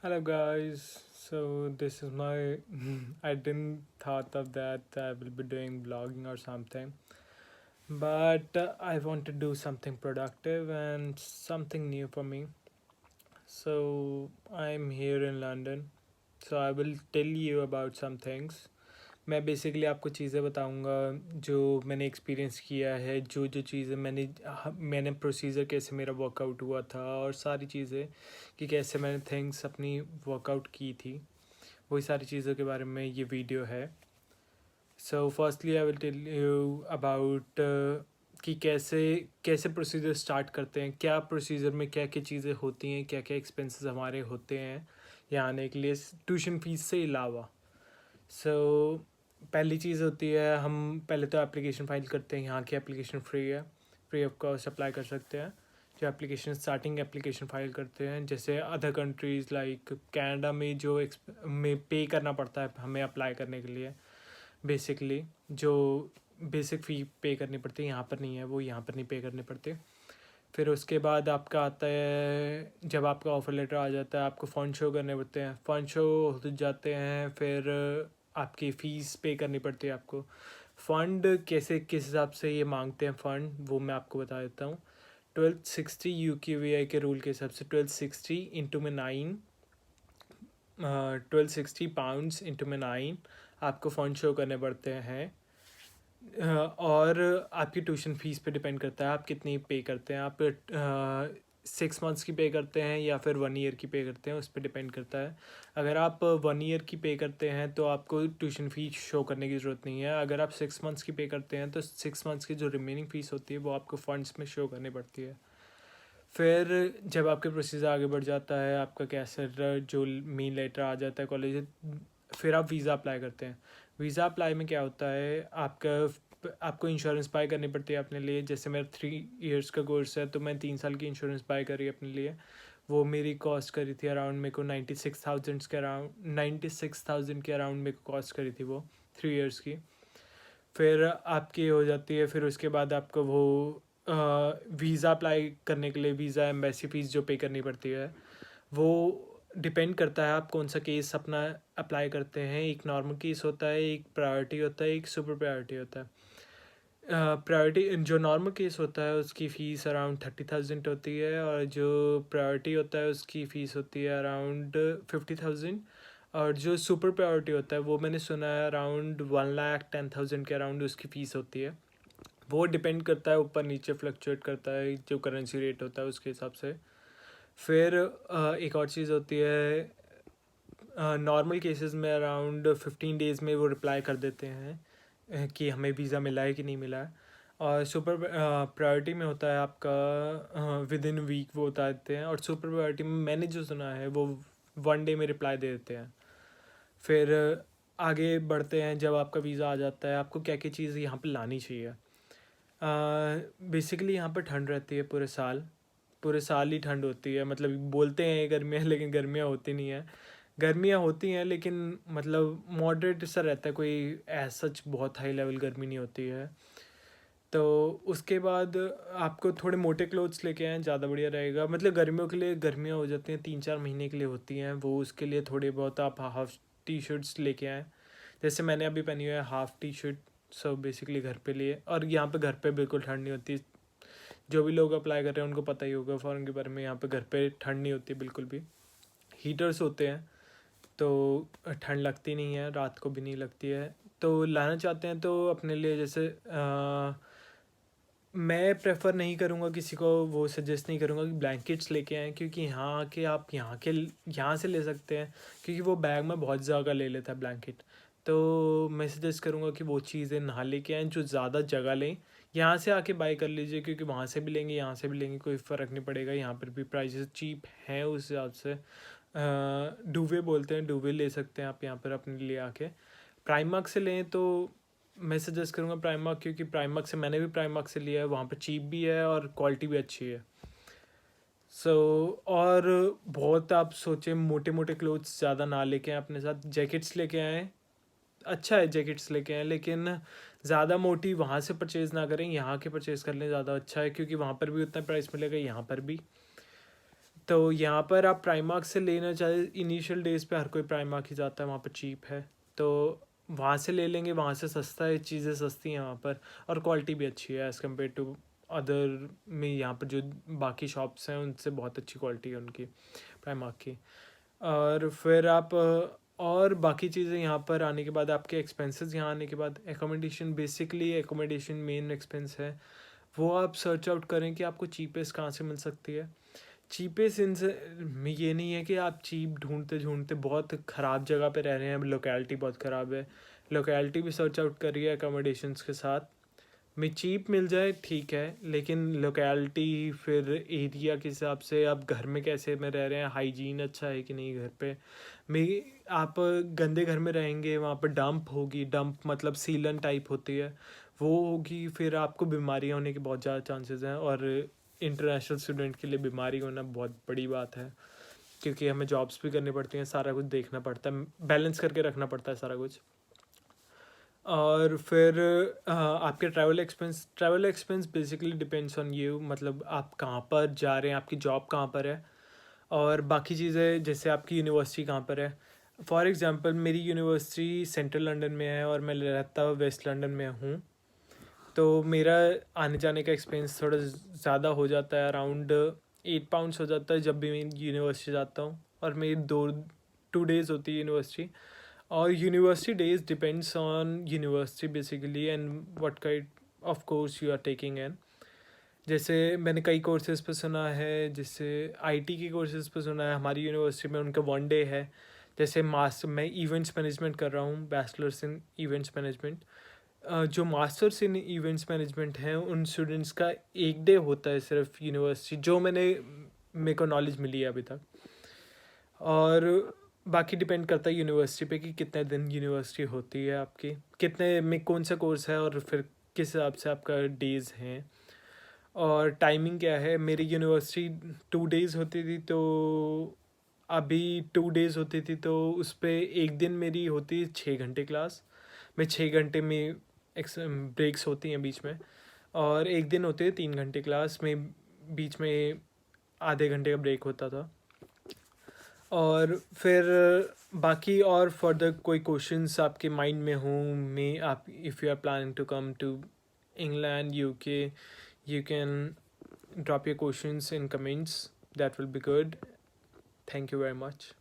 Hello guys. So this is my I didn't thought of that I will be doing vlogging or something. But I want to do something productive and something new for me. So I'm here in London. So I will tell you about some things. मैं basically आपको चीज़ें बताऊंगा जो मैंने experience किया है, जो जो चीज़ें मैंने प्रोसीजर कैसे मेरा वर्कआउट हुआ था और सारी चीज़ें कि कैसे मैंने थिंग्स अपनी वर्कआउट की थी, वही सारी चीज़ों के बारे में ये वीडियो है. So firstly I will tell you about कि कैसे कैसे प्रोसीजर स्टार्ट करते हैं, क्या प्रोसीजर में क्या क्या चीज़ें होती हैं, क्या क्या एक्सपेंसेस हमारे होते हैं यहाँ आने के लिए ट्यूशन फीस से अलावा. सो पहली चीज़ होती है, हम पहले तो एप्लीकेशन फ़ाइल करते हैं. यहाँ की एप्लीकेशन फ्री है, फ्री ऑफ कॉस्ट अप्लाई कर सकते हैं. जो एप्लीकेशन स्टार्टिंग एप्लीकेशन फ़ाइल करते हैं, जैसे अदर कंट्रीज़ लाइक कनाडा में में पे करना पड़ता है हमें अप्लाई करने के लिए. बेसिकली जो बेसिक फ़ी पे करनी पड़ती है, यहाँ पर नहीं है वो, यहाँ पर नहीं पे करनी पड़ती. फिर उसके बाद आपका आता है, जब आपका ऑफ़र लेटर आ जाता है आपको फ़ंड शो करने पड़ते हैं. फ़ंड शो हो जाते हैं, फिर आपकी फ़ीस पे करनी पड़ती है आपको. फ़ंड कैसे किस हिसाब से ये मांगते हैं फ़ंड, वो मैं आपको बता देता हूँ. 1260 UKVI के रूल के हिसाब से 1260 इंटू में 9, 1260 इंटू में 9 आपको फ़ंड शो करने पड़ते हैं. और आपकी ट्यूशन फ़ीस पे डिपेंड करता है आप कितनी पे करते हैं. आप 6 मंथ्स की पे करते हैं या फिर 1 ईयर की पे करते हैं, उस पर डिपेंड करता है. अगर आप 1 ईयर की पे करते हैं तो आपको ट्यूशन फ़ीस शो करने की ज़रूरत नहीं है. अगर आप 6 मंथ्स की पे करते हैं तो 6 मंथ्स की जो रिमेनिंग फ़ीस होती है वो आपको फ़ंड्स में शो करनी पड़ती है. फिर जब आपके प्रोसीजर आगे बढ़ जाता है, आपका कैसे जो मेन लेटर आ जाता है कॉलेज, फिर आप वीज़ा अप्लाई करते हैं. वीज़ा अप्लाई में क्या होता है, आपको इंश्योरेंस बाय करनी पड़ती है अपने लिए. जैसे मेरा 3 ईयर्स का कोर्स है तो मैं 3 साल की इंश्योरेंस बाय करी अपने लिए. वो मेरी कॉस्ट करी थी अराउंड, मेरे को 96,000 के अराउंड मेरे को कॉस्ट करी थी वो 3 ईयर्स की. फिर आपकी हो जाती है. फिर उसके बाद आपको वो वीज़ा अप्लाई करने के लिए वीज़ा एम्बेसी फ़ीस जो पे करनी पड़ती है, वो डिपेंड करता है आप कौन सा केस अपना अप्लाई करते हैं. एक नॉर्मल केस होता है, एक प्रायोरिटी होता है, एक सुपर प्रायोरिटी होता है. प्रायोरिटी जो नॉर्मल केस होता है उसकी फ़ीस अराउंड 30,000 होती है, और जो प्रायोरिटी होता है उसकी फ़ीस होती है अराउंड 50,000. और जो सुपर प्रायोरिटी होता है वो मैंने सुना है अराउंड 1,10,000 के अराउंड उसकी फ़ीस होती है. वो डिपेंड करता है, ऊपर नीचे फ्लक्चुएट करता है, जो करेंसी रेट होता है उसके हिसाब से. फिर एक और चीज़ होती है, नॉर्मल केसेस में अराउंड 15 डेज़ में वो रिप्लाई कर देते हैं कि हमें वीज़ा मिला है कि नहीं मिला है. और सुपर प्रायोरिटी में होता है आपका विद इन वीक वो बता देते हैं. और सुपर प्रायोरिटी में मैंने जो सुना है वो 1 डे में रिप्लाई दे देते हैं. फिर आगे बढ़ते हैं, जब आपका वीज़ा आ जाता है आपको क्या क्या चीज़ यहाँ पे लानी चाहिए. बेसिकली यहाँ पर ठंड रहती है पूरे साल ही ठंड होती है. मतलब बोलते हैं गर्मियाँ, लेकिन गर्मियाँ होती नहीं है. गर्मियाँ होती हैं लेकिन मतलब मॉडरेट सा रहता है, कोई ऐसा सच बहुत हाई लेवल गर्मी नहीं होती है. तो उसके बाद आपको थोड़े मोटे क्लोथ्स लेके आएँ, ज़्यादा बढ़िया रहेगा. मतलब गर्मियों के लिए गर्मियाँ हो जाती हैं, 3-4 महीने के लिए होती हैं वो, उसके लिए थोड़े बहुत आप हाफ टी शर्ट्स लेके आएँ. जैसे मैंने अभी पहनी हुई है हाफ टी शर्ट. सब बेसिकली घर पे लिए, और यहाँ पे घर पे बिल्कुल ठंड नहीं होती. जो भी लोग अप्लाई कर रहे हैं उनको पता ही होगा फ़ॉरेन के बारे में. यहाँ पे घर पे ठंड नहीं होती बिल्कुल भी. हीटर्स होते हैं तो ठंड लगती नहीं है, रात को भी नहीं लगती है. तो लाना चाहते हैं तो अपने लिए, जैसे मैं प्रेफर नहीं करूँगा किसी को, वो सजेस्ट नहीं करूँगा कि ब्लैंकेट्स लेके आएँ, क्योंकि यहाँ आके आप यहाँ से ले सकते हैं, क्योंकि वो बैग में बहुत जगह ले लेता है ब्लैंकेट. तो मैं सजेस्ट करूँगा कि वो चीज़ें ना लेके आएँ जो ज़्यादा जगह लें. यहाँ से आके बाई कर लीजिए, क्योंकि वहाँ से भी लेंगे यहाँ से भी लेंगे कोई फ़र्क नहीं पड़ेगा. यहाँ पर भी प्राइसेस चीप हैं उस हिसाब से. डूवे बोलते हैं, डूवे ले सकते हैं आप यहाँ पर अपने लिए आके. प्राइमार्क से लें तो मैं सजेस्ट करूँगा प्राइमार्क, क्योंकि प्राइमार्क से मैंने भी प्राइमार्क से लिया है, वहाँ पे चीप भी है और क्वालिटी भी अच्छी है. सो और बहुत आप सोचें मोटे मोटे क्लोथ्स ज़्यादा ना लेके आएँ अपने साथ. जैकेट्स लेके आएँ, अच्छा है जैकेट्स लेके आएँ, लेकिन ज़्यादा मोटी वहाँ से परचेज़ ना करें, यहाँ के परचेज़ कर लें ज़्यादा अच्छा है, क्योंकि वहाँ पर भी उतना प्राइस मिलेगा, यहाँ पर भी. तो यहाँ पर आप प्राइमार्क से लेना चाहे, इनिशियल डेज पे हर कोई प्राइमार्क ही जाता है, वहाँ पर चीप है, तो वहाँ से ले लेंगे, वहाँ से सस्ता है, चीज़ें सस्ती हैं वहाँ पर, और क्वालिटी भी अच्छी है एज़ कम्पेयर टू अदर में। यहाँ पर जो बाकी शॉप्स हैं उनसे बहुत अच्छी क्वालिटी है उनकी, प्राइमार्क की। और फिर आप और बाकी चीज़ें यहाँ पर आने के बाद, आपके एक्सपेंसेस यहाँ आने के बाद, accommodation, basically accommodation main expense है, वो आप सर्च आउट करें कि आपको चीपेस्ट कहाँ से मिल सकती है। चीपेस्ट इन ये नहीं है कि आप चीप ढूंढते ढूंढते बहुत ख़राब जगह पे रह रहे हैं, लोकेलिटी बहुत ख़राब है, लोकेलिटी भी सर्च आउट करिए अकोमोडेशंस के साथ। में चीप मिल जाए ठीक है, लेकिन लोकेलिटी फिर एरिया के हिसाब से आप घर में कैसे में रह रहे हैं, हाइजीन अच्छा है कि नहीं घर पे में। आप गंदे घर में रहेंगे, वहाँ पर डंप होगी, डंप मतलब सीलन टाइप होती है, वो होगी, फिर आपको बीमारियाँ होने के बहुत ज़्यादा चांसेस हैं। और इंटरनेशनल स्टूडेंट के लिए बीमारी होना बहुत बड़ी बात है, क्योंकि हमें जॉब्स भी करनी पड़ती हैं, सारा कुछ देखना पड़ता है, बैलेंस करके रखना पड़ता है सारा कुछ। और फिर आपके travel expense basically depends on you, मतलब आप कहाँ पर जा रहे हैं, आपकी जॉब कहाँ पर है, और बाकी चीज़ें जैसे आपकी यूनिवर्सिटी कहाँ पर है। फॉर एग्ज़ाम्पल मेरी यूनिवर्सिटी सेंट्रल लंदन में है और मैं रहता वेस्ट लंदन में हूँ, तो मेरा आने जाने का एक्सपेंस थोड़ा ज़्यादा हो जाता है, अराउंड 8 पाउंड्स हो जाता है जब भी मैं यूनिवर्सिटी जाता हूँ। और मेरी 2 डेज़ होती है यूनिवर्सिटी, और university days depends on university basically and what kind of course you are taking in. जैसे मैंने कई कोर्सेज पे सुना है, जैसे आईटी के कोर्सेज पे सुना है, हमारी यूनिवर्सिटी में उनका 1 डे है। जैसे मैं इवेंट्स मैनेजमेंट कर रहा हूँ, बैचलर्स इन इवेंट्स मैनेजमेंट। जो मास्टर्स इन इवेंट्स मैनेजमेंट हैं उन स्टूडेंट्स का 1 डे होता है सिर्फ यूनिवर्सिटी, जो मेरे को नॉलेज मिली है अभी तक। और बाकी डिपेंड करता है यूनिवर्सिटी पे कि कितने दिन यूनिवर्सिटी होती है आपकी, कितने में कौन सा कोर्स है, और फिर किस हिसाब से आपका डेज़ हैं और टाइमिंग क्या है। मेरी यूनिवर्सिटी 2 डेज़ होती थी, तो अभी 2 डेज़ होती थी, तो उस पर एक दिन मेरी होती है 6 घंटे क्लास में, 6 घंटे में ब्रेक्स होती हैं बीच में, और एक दिन होते हैं 3 घंटे क्लास में, बीच में आधे घंटे का ब्रेक होता था। और फिर बाकी और फर्दर कोई क्वेश्चंस आपके माइंड में हों, में आप if you are planning to come to England UK, you can drop your questions in comments. That will be good. Thank you very much.